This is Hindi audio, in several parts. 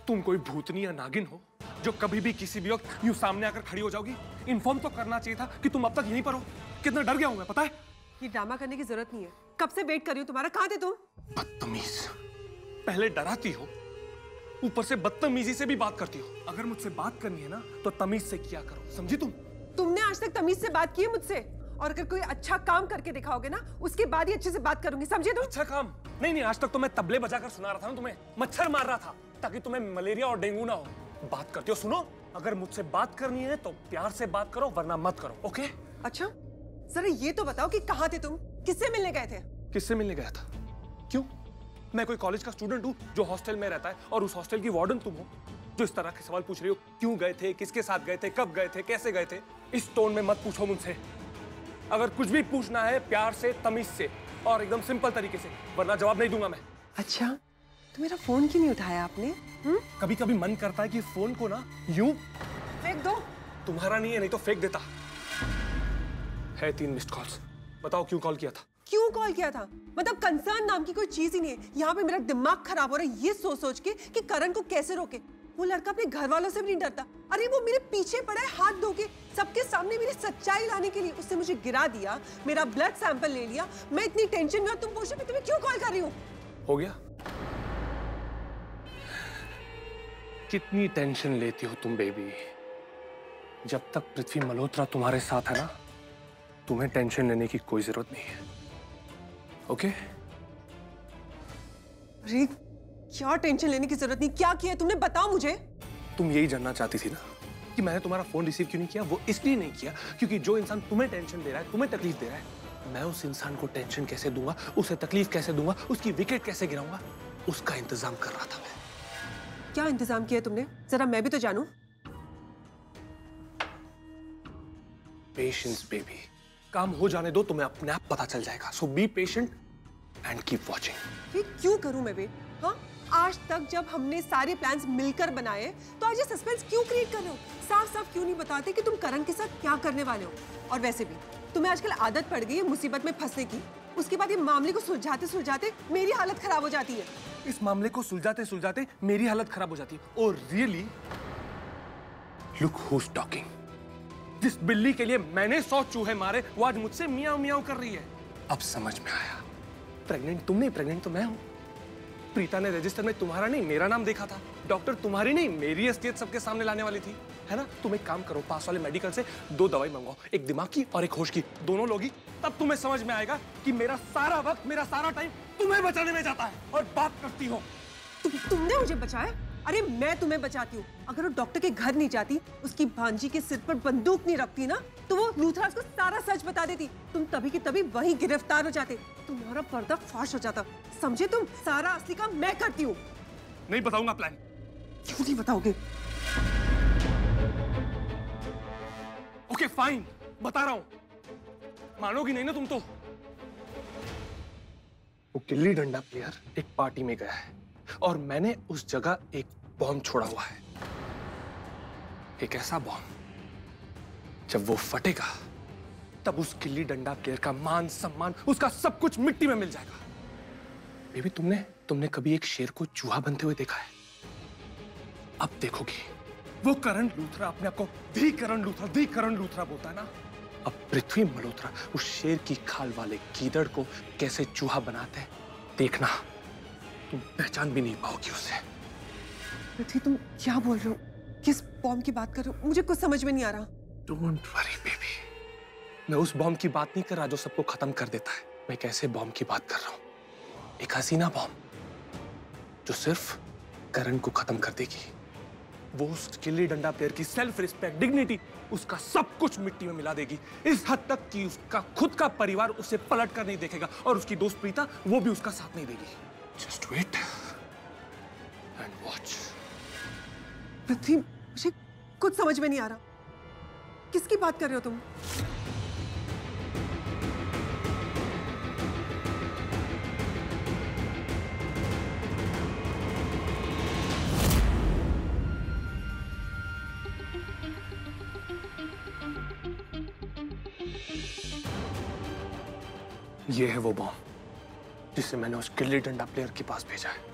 तुम कोई भूतनी या नागिन हो जो कभी भी किसी भी वक्त यूं सामने आकर खड़ी हो जाओगी? इन्फॉर्म तो करना चाहिए था कि तुम अब तक यहीं पर हो। कितना डर गया हूं मैं, पता है? ये ड्रामा करने की जरूरत नहीं है। कब से वेट कर रही हूँ तुम्हारा। कहाँ थे तुम? बदतमीज। पहले डराती हो, ऊपर से बदतमीजी से भी बात करती हो। अगर मुझसे बात करनी है ना तो तमीज से किया करो, समझी तुम? तुमने आज तक तमीज से बात की है मुझसे? और अगर कोई अच्छा काम करके दिखाओगे ना उसके बाद ही अच्छे से बात करूंगी, समझे तुम? अच्छा काम? नहीं, आज तक तो मैं तबले बजाकर सुना रहा था ना तुम्हें, मच्छर मार रहा था ताकि तुम्हें मलेरिया और डेंगू ना हो। बात करती हो, सुनो, अगर मुझसे बात करनी है तो प्यार से बात करो वरना मत करो, ओके? अच्छा, जरा ये तो बताओ कि कहाँ थे तुम? किससे मिलने गए थे? किससे मिलने गया था? क्यों? मैं कोई कॉलेज का स्टूडेंट हूँ जो हॉस्टल में रहता है और उस हॉस्टल की वार्डन तुम हो जो इस तरह के सवाल पूछ रही हो? क्यों गए थे, किसके साथ गए थे, कब गए थे, कैसे गए थे? इस टोन में मत पूछो मुझसे। अगर कुछ भी पूछना है प्यार से, तमीज से और एकदम सिंपल तरीके से, वरना जवाब नहीं दूंगा मैं। अच्छा, तो मेरा फोन क्यों नहीं उठाया आपने? कभी कभी मन करता है कि फोन को ना यूं फेंक दो। तुम्हारा नहीं है, नहीं तो फेंक देता है। 3 मिस्ड कॉल्स। बताओ क्यों कॉल किया था? क्यों कॉल किया था? मतलब कंसर्न नाम की कोई चीज ही नहीं है। यहाँ पे मेरा दिमाग खराब हो रहा है ये सोच सोच के कि करण को कैसे रोके। वो लड़का अपने घर वालों से भी नहीं डरता। अरे वो मेरे पीछे पड़ा है हाथ धो के, सबके सामने मेरी सच्चाई लाने के लिए। उसने मुझे गिरा दिया, मेरा ब्लड सैंपल ले लिया। मैं इतनी टेंशन में, और तुम पूछ रहे तुम्हें क्यों कॉल कर रही हूँ? हो गया? कितनी टेंशन लेती हो तुम बेबी? जब तक पृथ्वी मल्होत्रा तुम्हारे साथ है ना, तुम्हें टेंशन लेने की कोई जरूरत नहीं है, ओके? अरे क्या टेंशन लेने की जरूरत नहीं? क्या किया तुमने, बताओ मुझे। तुम यही जानना चाहती थी ना कि मैंने तुम्हारा फोन रिसीव क्यों नहीं किया? वो इसलिए नहीं किया क्योंकि जो इंसान तुम्हें टेंशन दे रहा है, तुम्हें तकलीफ दे रहा है, मैं उस इंसान को टेंशन कैसे दूंगा, उसे तकलीफ कैसे दूंगा, उसकी विकेट कैसे गिराऊंगा, उसका इंतजाम कर रहा था मैं। क्या इंतजाम किया तुमने? जरा मैं भी तो जानूं। पेशेंस बेबी, काम हो जाने दो, तुम्हें अपने आप पता चल जाएगा। So be patient and keep watching. ये क्यों करूं मैं वेट? हाँ, आज तक जब हमने सारे प्लान्स मिलकर बनाए तो आज ये सस्पेंस क्यों क्रिएट कर रहे हो? साफ साफ क्यों नहीं बताते कि तुम करण के साथ क्या करने वाले हो? और वैसे भी तुम्हें आजकल आदत पड़ गई है मुसीबत में फंसने की। उसके बाद ये मामले को सुलझाते सुलझाते मेरी हालत खराब हो जाती है। इस मामले को सुलझाते सुलझाते मेरी हालत खराब हो जाती है। और रियली लुक हूज टॉकिंग। जिस बिल्ली के लिए मैंने 100 चूहे मारे वो आज मुझसे मियाऊ मियाऊ कर रही है। अब समझ में आया। प्रेग्नेंट तुम नहीं, प्रेग्नेंट तो मैं हूं। प्रीता ने रजिस्टर में तुम्हारा नहीं मेरा नाम देखा था। डॉक्टर तुम्हारी नहीं मेरी हैसियत सबके सामने लाने वाली थी, है ना? तुम एक काम करो, पास वाले मेडिकल से 2 दवाई मंगवाओ, एक दिमाग की और एक होश की। दोनों लोगी, तब तुम्हें समझ में आएगा कि मेरा सारा वक्त, मेरा सारा टाइम तुम्हें बचाने में जाता है। और बात करती हो तुमने मुझे बचाया? अरे मैं तुम्हें बचाती हूँ। अगर वो डॉक्टर के घर नहीं जाती, उसकी भांजी के सिर पर बंदूक नहीं रखती ना, तो वो लूथराज को सारा सच बता देती। तुम तभी की तभी वहीं गिरफ्तार हो जाते, तुम्हारा पर्दा फाश हो जाता। समझे तुम? सारा असली काम मैं करती हूँ। नहीं बताऊंगा प्लान। क्यों नहीं बताओगे? ओके फाइन, बता रहा हूं। मानोगी नहीं ना तुम तो। वो गिल्ली डंडा प्लेयर एक पार्टी में गया है और मैंने उस जगह एक बॉम्ब छोड़ा हुआ है। एक ऐसा बॉम्ब, जब वो फटेगा तब उस गिल्ली डंडा प्लेयर का मान सम्मान, उसका सब कुछ मिट्टी में मिल जाएगा। बेबी तुमने कभी एक शेर को चूहा बनते हुए देखा है? अब देखोगी। वो करण लूथरा अपने आप को दी करण लूथरा बोलता है ना। अब पृथ्वी मल्होत्रा उस शेर की खाल वाले गीदड़ को कैसे चूहा बनाते हैं, देखना। तुम पहचान भी नहीं पाओगी उसे। पृथ्वी तुम क्या बोल रहे हो? किस बॉम्ब की बात कर रहे हो? मुझे कुछ समझ में नहीं आ रहा। डोंट वरी बेबी, मैं उस बॉम्ब की बात नहीं कर रहा जो सबको खत्म कर देता है। मैं एक ऐसे बॉम्ब की बात कर रहा हूं, एक हसीना बॉम्ब जो सिर्फ करण को खत्म कर देगी। वो उस गिल्ली डंडा प्लेयर की सेल्फ रिस्पेक्ट, डिग्निटी, उसका सब कुछ मिट्टी में मिला देगी। इस हद तक कि उसका खुद का परिवार उसे पलट कर नहीं देखेगा और उसकी दोस्त प्रीता वो भी उसका साथ नहीं देगी। Just wait and watch. Prithvi मुझे कुछ समझ में नहीं आ रहा। किसकी बात कर रहे हो तुम? ये है वो बॉम्ब जिसे मैंने उस गिल्ली डंडा प्लेयर के पास भेजा है।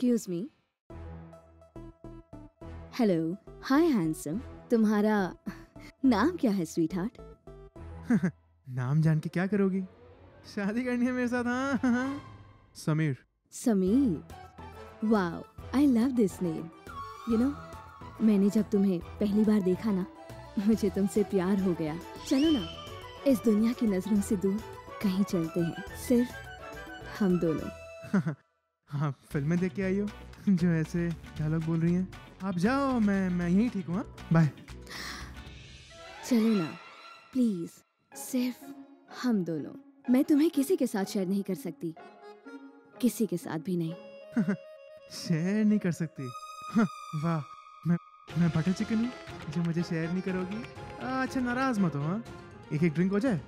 Excuse me. हेलो, हाय हैंडसम। तुम्हारा नाम क्या है स्वीट हार्ट? नाम जान के क्या करोगी? शादी करनी है मेरे साथ? हाँ। Sameer. Sameer, wow, I love this name. You know, मैंने जब तुम्हें पहली बार देखा ना, मुझे तुमसे प्यार हो गया। चलो ना, इस दुनिया की नजरों से दूर कहीं चलते हैं, सिर्फ हम दोनों। हाँ, फिल्में देख के आई हो जो ऐसे डायलॉग बोल रही हैं। आप जाओ, मैं यहीं ठीक हूँ। बाय। चलो ना प्लीज, सिर्फ हम दोनों। मैं तुम्हें किसी के साथ शेयर नहीं कर सकती, किसी के साथ भी नहीं। शेयर नहीं कर सकती? वाह, मैं बटर चिकन हूँ जो मुझे शेयर नहीं करोगी? अच्छा, नाराज मत हो। हाँ, एक ड्रिंक हो जाए?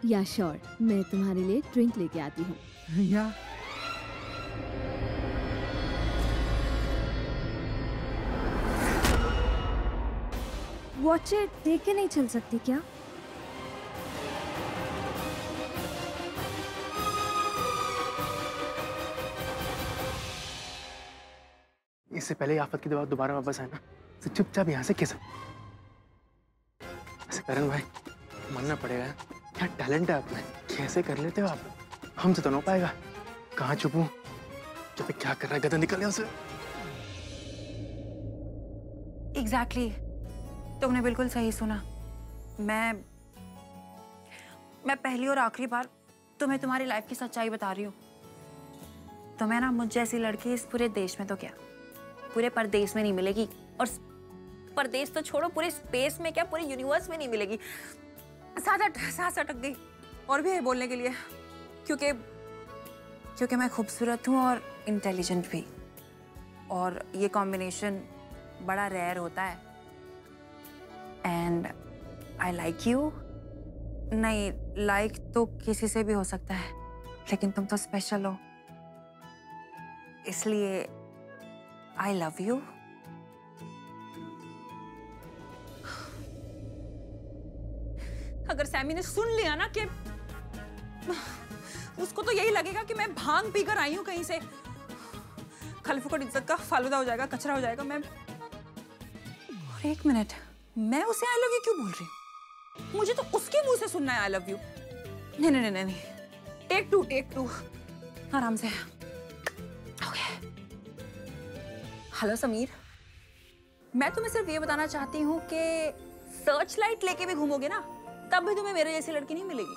या श्योर, मैं तुम्हारे लिए ड्रिंक लेके आती हूँ। या वॉच इट, देख के नहीं चल सकती क्या? इससे पहले आफत की दवा दोबारा वापस आए ना, तो चुपचाप यहाँ से खिसक। ऐसे करण भाई, मानना पड़ेगा, क्या टैलेंट है आप में। कैसे कर लेते हो आप? हमसे तो नहीं हो पाएगा। कहाँ छुपूं? क्या कर रहा है गधा? निकल यहाँ से। एग्जैक्टली, तुमने बिल्कुल सही सुना। मैं पहली और आखिरी बार तुम्हें तुम्हारी लाइफ की सच्चाई बता रही हूँ। तुम्हें ना मुझ जैसी लड़की इस पूरे देश में तो क्या, पूरे परदेश में नहीं मिलेगी। और परदेश तो छोड़ो, पूरे स्पेस में क्या, पूरे यूनिवर्स में नहीं मिलेगी। सांस अटक गई। और भी है बोलने के लिए, क्योंकि मैं खूबसूरत हूँ और इंटेलिजेंट भी, और ये कॉम्बिनेशन बड़ा रेयर होता है। And I like you. नहीं, लाइक तो किसी से भी हो सकता है, लेकिन तुम तो स्पेशल हो, इसलिए आई लव यू। अगर सैमी ने सुन लिया ना कि उसको तो यही लगेगा कि मैं भांग पीकर आई हूं कहीं से। खलीफुकट इज्जत का फालूदा हो जाएगा, कचरा हो जाएगा। मैं और एक मिनट, मैं उसे आई लव यू क्यों बोल रही हूँ? मुझे तो उसके मुंह से सुनना है आई लव यू। नहीं नहीं नहीं नहीं, टेक टू, आराम से। ओके। हेलो समीर, मैं तुम्हें सिर्फ ये बताना चाहती हूँ कि सर्च लाइट लेके भी घूमोगे ना, तब भी तुम्हें मेरे जैसी लड़की नहीं मिलेगी।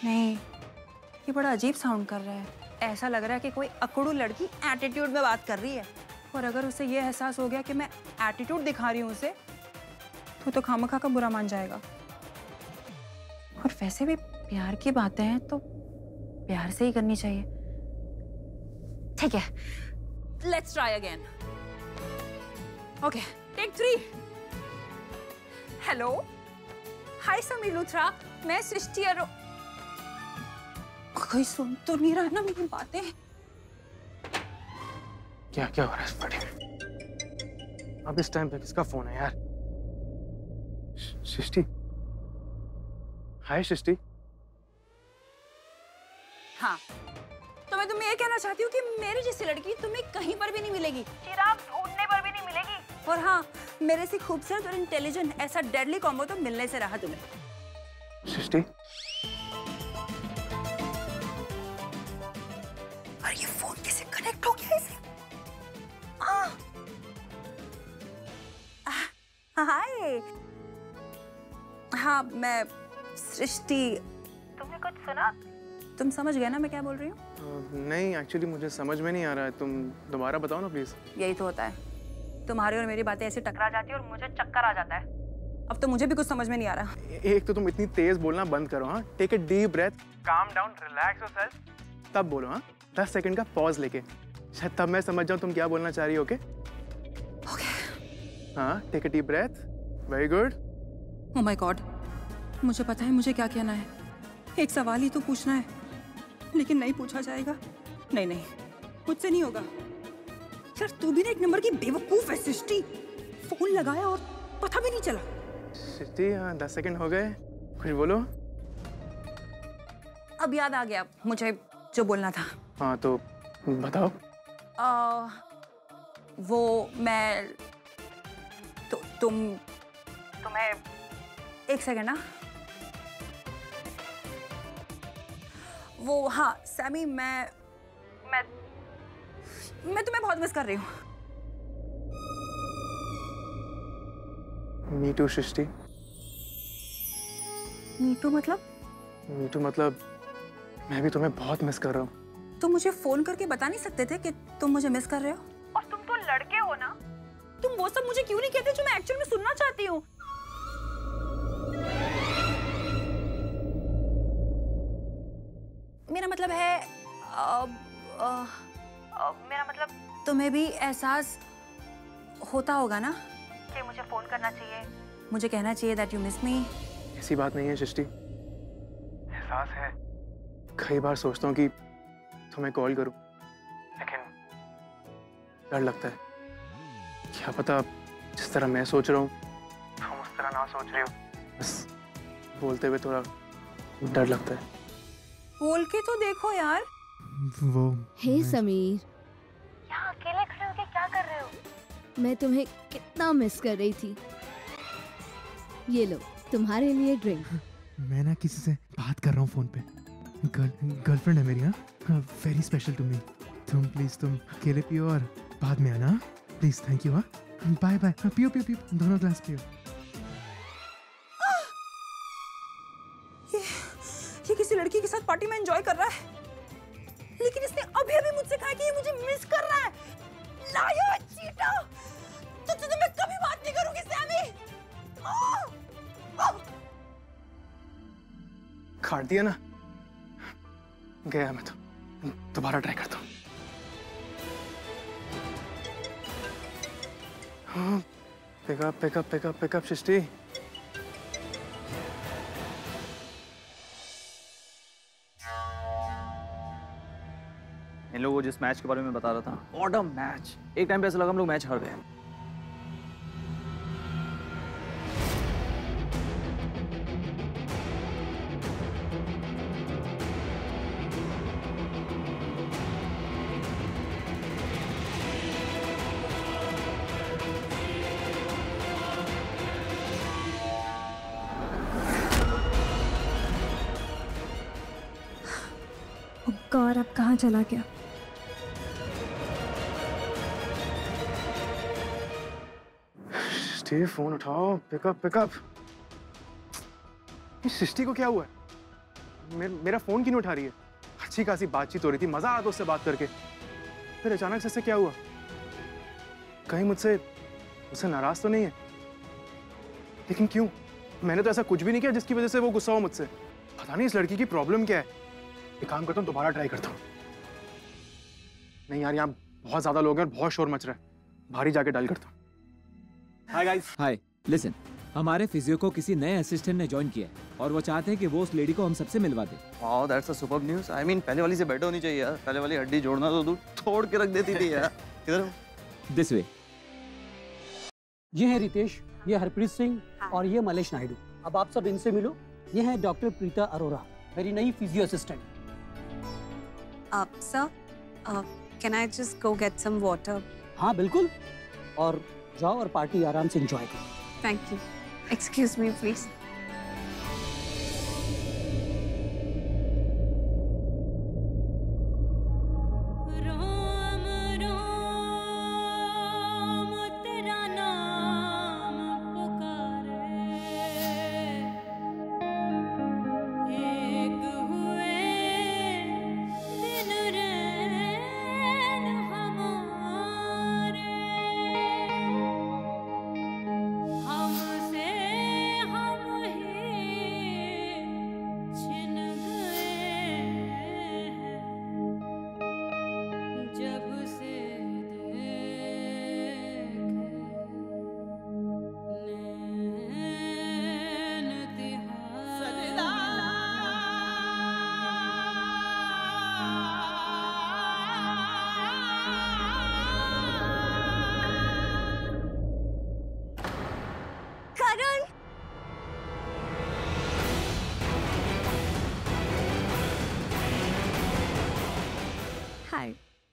नहीं, ये बड़ा अजीब साउंड कर रहा है। ऐसा लग रहा है कि कोई अकड़ू लड़की एटीट्यूड में बात कर रही है, और अगर उसे ये एहसास हो गया कि मैं एटीट्यूड दिखा रही हूँ उसे, तो खामखा का बुरा मान जाएगा। और वैसे भी प्यार की बातें हैं तो प्यार से ही करनी चाहिए। ठीक है, let's try again. Okay, take 3। Hello, hi Sameer Luthra, मैं सृष्टि अरो। कोई सुन तो नहीं रहा ना मेरी बातें? क्या हो रहा है इस पार्टी में? अब इस टाइम पे किसका फोन है यार? सृष्टि। हाय सृष्टि। हाँ, तो मैं तुम्हें ये कहना चाहती हूँ कि मेरी जैसी लड़की तुम्हें कहीं पर भी नहीं मिलेगी, चिराग ढूंढने पर भी नहीं मिलेगी। और हाँ, मेरे से खूबसूरत और इंटेलिजेंट ऐसा डेडली कॉम्बो तो मिलने से रहा तुम्हें। सृष्टि, और ये फोन कैसे कनेक्ट हो गया इसे? हाय। हाँ, मैं सृष्टि। तुमने कुछ सुना? तुम समझ गए ना मैं क्या बोल रही हूँ? नहीं, एक्चुअली मुझे समझ में नहीं आ रहा है। तुम दोबारा बताओ ना प्लीज। यही तो होता है, तुम्हारी और मेरी बातें ऐसे टकरा जाती है और मुझे चक्कर आ जाता है। अब तो मुझे भी कुछ समझ में नहीं आ रहा। एक तो तुम इतनी तेज बोलना बंद करो। हाँ, take a deep breath, calm down, relax yourself, तब बोलो। हाँ, 10 सेकंड का पॉज लेके, शायद तब मैं समझ जाऊँ तुम क्या बोलना चाह रही हो। ओके? हाँ, take a deep breath. Very good. Oh my god, मुझे पता है मुझे क्या कहना है। एक सवाल ही तो पूछना है, लेकिन नहीं पूछा जाएगा। नहीं, मुझसे नहीं होगा। यार, तू भी ना एक नंबर की बेवकूफ है सृष्टि। फोन लगाया और पता भी नहीं चला। सृष्टि, 10 सेकंड हो गए, कुछ बोलो। अब याद आ गया मुझे जो बोलना था। हाँ, तो बताओ। वो मैं तुम्हें एक सेकंड ना। वो हाँ सैमी, मैं तुम्हें बहुत मिस कर रही हूँ। Me too Srishti. मीटू मतलब? मीटू मतलब मैं भी तुम्हें बहुत मिस कर रहा हूँ। तुम मुझे फोन करके बता नहीं सकते थे कि तुम मुझे मिस कर रहे हो? और तुम तो लड़के हो ना, तुम वो सब मुझे क्यों नहीं कहते जो मैं एक्चुअल में सुनना चाहती हूँ? मेरा मतलब है मेरा मतलब तुम्हें भी एहसास होता होगा ना कि मुझे फोन करना चाहिए, मुझे कहना चाहिए that you miss me। ऐसी बात नहीं है सृष्टि, एहसास है। कई बार सोचता हूँ कि तुम्हें कॉल करूं, लेकिन डर लगता है। क्या पता जिस तरह मैं सोच रहा हूँ तुम उस तरह ना सोच रहे हो। बस बोलते हुए थोड़ा डर लगता है। बोल के तो देखो यार। वो हे समीर, यहाँ अकेले खड़े होके क्या कर रहे हो? मैं तुम्हें कितना मिस कर रही थी। ये लो तुम्हारे लिए ड्रिंक। मैं ना किसी से बात कर रहा हूँ फोन पे। गर्लफ्रेंड है मेरी। हाँ, वेरी स्पेशल टू मी। तुम प्लीज तुम अकेले पियो और बाद में आना प्लीज। Thank you. हाँ बाय बाय। पियो पियो पियो, दोनों ग्लास पियो। ये किसी लड़की के साथ पार्टी में एंजॉय कर रहा है, लेकिन इसने अभी अभी मुझसे कहा कि ये मुझे मिस कर रहा है। लाया चीटा, तुझसे तो मैं कभी बात नहीं करूंगी सैमी। काट दिया ना, गया मैं तो। दोबारा ट्राई करता हूँ। हाँ, पिकअप पिकअप पिकअप पिकअप सृष्टि। इन लोगों को जिस मैच के बारे में बता रहा था, व्हाट अ मैच। एक टाइम पे ऐसा लगा हम लोग मैच हार गए। गौर अब कहाँ चला गया? सृष्टि फोन उठाओ। Pick up pick up. सृष्टि को क्या हुआ है? मेरा फोन क्यों नहीं उठा रही है? अच्छी खासी बातचीत हो रही थी, मजा आ रहा था उससे बात करके, फिर अचानक से इससे क्या हुआ? कहीं मुझसे नाराज तो नहीं है? लेकिन क्यों? मैंने तो ऐसा कुछ भी नहीं किया जिसकी वजह से वो गुस्सा हो मुझसे। पता नहीं इस लड़की की प्रॉब्लम क्या है। एक काम करता हूँ, दोबारा ट्राई करता हूँ। नहीं यार, यहाँ बहुत ज्यादा लोग हैं और बहुत शोर मच रहा है। बाहर ही जाके डायल करता हूँ। Hi guys. हाय, लिसन, हमारे फिजियो को किसी नए असिस्टेंट ने ज्वाइन किया है और वो चाहते हैं कि वो उस लेडी को हम सबसे मिलवा दे। Wow, that's a superb news. I mean पहले वाली से बेटर होनी चाहिए यार। पहले वाली हड्डी जोड़ना तो दूर तोड़ के रख देती थी यार। किधर हो? This way. ये है रितेश, ये हरप्रीत सिंह और ये मलेश नायडू। अब आप सब इनसे मिलो। ये है डॉक्टर प्रीता अरोरा, मेरी नई physio assistant. sir, can I just go get some water? हाँ बिल्कुल, और जाओ और पार्टी आराम से एंजॉय करो। Thank you. Excuse me, please. हमसे हम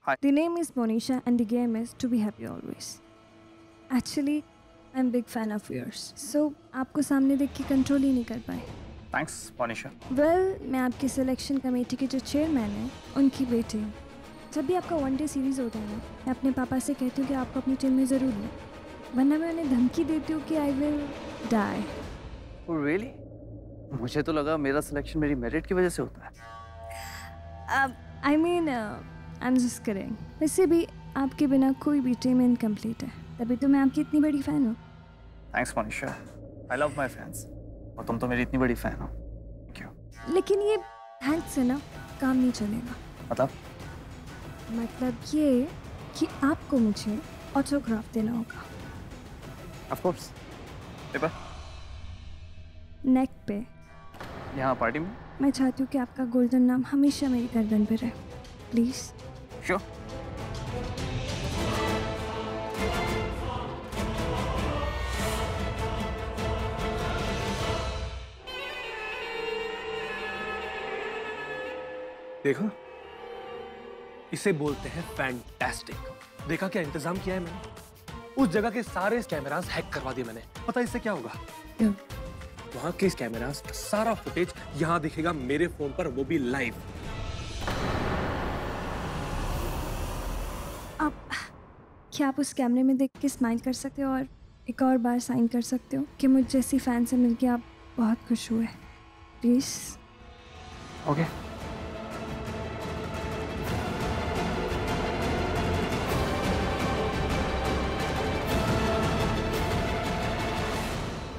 The name is Monisha and the game is to be happy always. Actually, I'm big fan of yours. So, आपको सामने देख के कंट्रोल ही नहीं कर पाए. Thanks, Monisha. Well, मैं आपकी सिलेक्शन कमेटी के जो चेयरमैन हैं, उनकी बेटी हूँ. जब भी आपका वनडे सीरीज होता है ना, मैं अपने पापा से कहती हूँ कि आपको अपनी टीम में ज़रूर लें. वरना मैं उन्हें धमकी देती हूँ कि I will die. Oh, really? मुझे तो लगा मेरा सिलेक्शन मेरी मेरिट की वजह से होता है. I mean, I'm just kidding. वैसे भी आपके बिना कोई भी टीम इनकम्प्लीट है. तभी तो मैं आपकी इतनी बड़ी फैन हूँ. Thanks, Monisha. I love my fans. और तुम तो मेरी इतनी बड़ी फैन हो. Thank you. लेकिन ये थैंक्स से ना काम नहीं चलेगा. मतलब ये कि आपको मुझे ऑटोग्राफ देना होगा. Of course. पेपर? नेक पे. यहाँ पार्टी में? मैं चाहती हूँ कि आपका गोल्डन नाम हमेशा मेरी गर्दन पे रहे. प्लीज. Sure. देखा, इसे बोलते हैं फैंटास्टिक. देखा क्या इंतजाम किया है मैंने? उस जगह के सारे कैमरास हैक करवा दिए मैंने. पता इससे क्या होगा? वहां के कैमरास का सारा फुटेज यहां दिखेगा मेरे फोन पर, वो भी लाइव. आप क्या आप उस कैमरे में देख के स्माइल कर सकते हो और एक और बार साइन कर सकते हो कि मुझ जैसी फैन से मिलके आप बहुत खुश हुए. Please. Okay.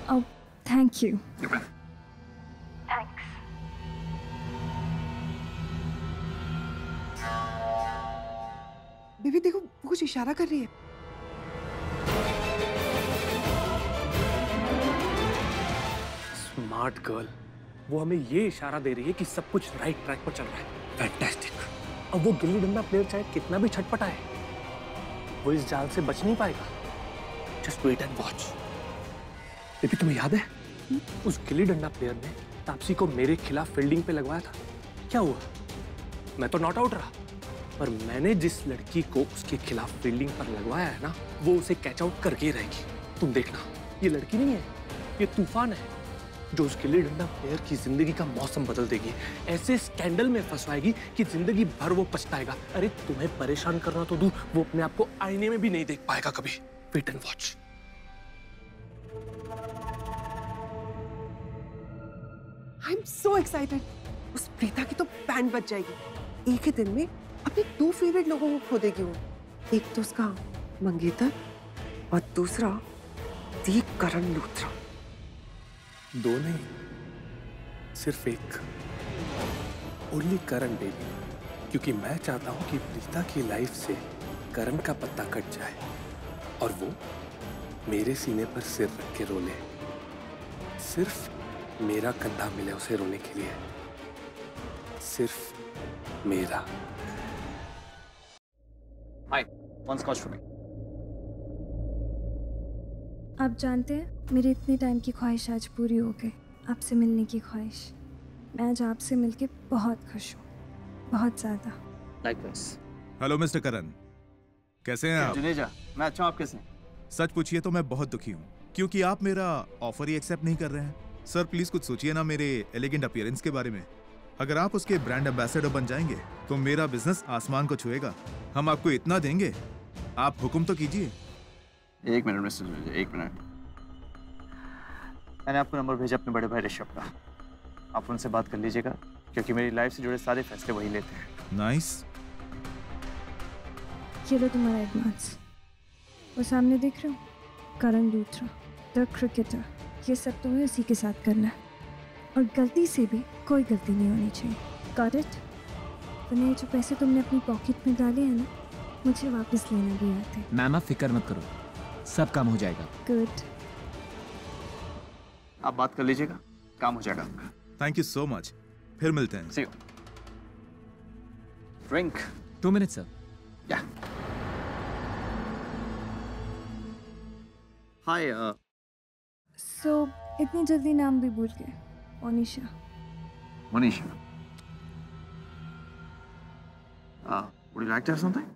Oh, thank you. Baby देखो, वो कुछ इशारा कर रही है. Smart girl. वो हमें ये इशारा दे रही है कि सब कुछ राइट ट्रैक पर चल रहा है. फैंटास्टिक. अब वो गिल्ली डंडा प्लेयर चाहे कितना भी छटपटाए, वो इस जाल से बच नहीं पाएगा. Just wait and watch. Baby तुम्हें याद है उस गिल्ली डंडा प्लेयर ने तापसी को मेरे खिलाफ फील्डिंग पे लगवाया था? क्या हुआ? मैं तो नॉट आउट रहा, पर मैंने जिस लड़की को उसके खिलाफ फील्डिंग पर लगवाया है ना, वो उसे कैच आउट करके ही रहेगी. तुम देखना, ये लड़की नहीं है, ये तूफान है जो उस गिल्ली डंडा प्लेयर की जिंदगी का मौसम बदल देगी. ऐसे स्कैंडल में फंसवाएगी कि जिंदगी भर वो पछताएगा. अरे तुम्हें परेशान करना तो दूर, वो अपने आप को आईने में भी नहीं देख पाएगा कभी. Wait and watch. I am so excited. उस प्रीता की तो बैंड बज जाएगी. एक ही दिन में अपने 2 फेवरेट लोगों को खो देगी वो. एक तो उसका मंगेतर और दूसरा दी करण लूथरा. 2 नहीं, सिर्फ एक. ओनली करण बेबी. क्योंकि मैं चाहता हूं कि प्रीता की लाइफ से करण का पत्ता कट जाए और वो मेरे सीने पर सिर रख के रोले. सिर्फ मेरा कंधा मिले उसे रोने के लिए. सिर्फ मेरा. Hi, one scotch for me. आप जानते हैं मेरी इतनी टाइम की ख्वाहिश आज पूरी हो गई. आपसे मिलने की ख्वाहिश. मैं आज आपसे मिलके बहुत खुश हूँ, बहुत ज़्यादा. Likewise. हेलो मिस्टर करण, कैसे हैं आप? जुनेजा, मैं अच्छा हूँ. आप कैसे हैं? सच पूछिए तो मैं बहुत दुखी हूँ क्योंकि आप मेरा ऑफर ही एक्सेप्ट नहीं कर रहे हैं. सर प्लीज कुछ सोचिए ना मेरे एलिगेंट अपीयरेंस के बारे में. अगर आप उसके ब्रांड एम्बेसडर बन जाएंगे तो मेरा बिजनेस आसमान को छुएगा. हम आपको इतना देंगे, आप हुक्म तो कीजिए. 1 मिनट मिस्टर जुनेजा, 1 मिनट. मैंने आपको नंबर भेजा अपने बड़े भाई ऋषभ का. आप उनसे बात कर लीजिएगा क्योंकि मेरी लाइफ से जुड़े सारे फैसले वही लेते हैं. नाइस. ये लो तुम्हारा एडवांस. वो सामने देख रहे हो, करण लूथरा, द क्रिकेटर. ये सब तुम्हें उसी के साथ करना है और गलती से भी कोई गलती नहीं होनी चाहिए. Got it? वरना जो पैसे तुमने अपनी पॉकेट में डाले हैं ना, मुझे वापस लेना भी आते. मैम आप फिक्र मत करो, सब काम हो जाएगा. गुड. आप बात कर लीजिएगा, काम हो जाएगा आपका. Thank you so much. फिर मिलते हैं. See you. Drink. 2 minutes sir. Yeah. Hi. So, इतनी जल्दी नाम भी भूल गए. Monisha. Monisha. Would you like to have something?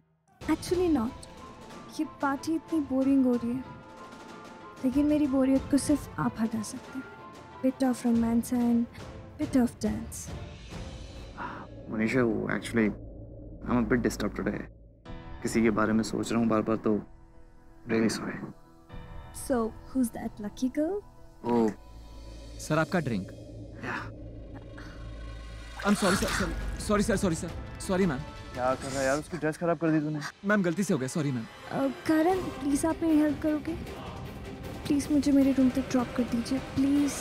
Actually not. ये पार्टी इतनी बोरिंग हो रही है, लेकिन मेरी बोरियत को सिर्फ आप हटा सकते हैं। Bit of romance and bit of dance. Manisha, वो actually I am a bit disturbed today. किसी के बारे में सोच रहा हूँ बार बार, तो really sorry. So, who's that lucky girl? ओ सर आपका drink. I am sorry sir, sorry sorry ma'am. क्या कर रहा है यार, उसकी ड्रेस खराब कर दी तूने। मैम गलती से हो गया, सॉरी मैम। करण, प्लीज़ आप मेरी हेल्प करोगे? प्लीज़ मुझे मेरे रूम तक ड्रॉप कर दीजिए, प्लीज़।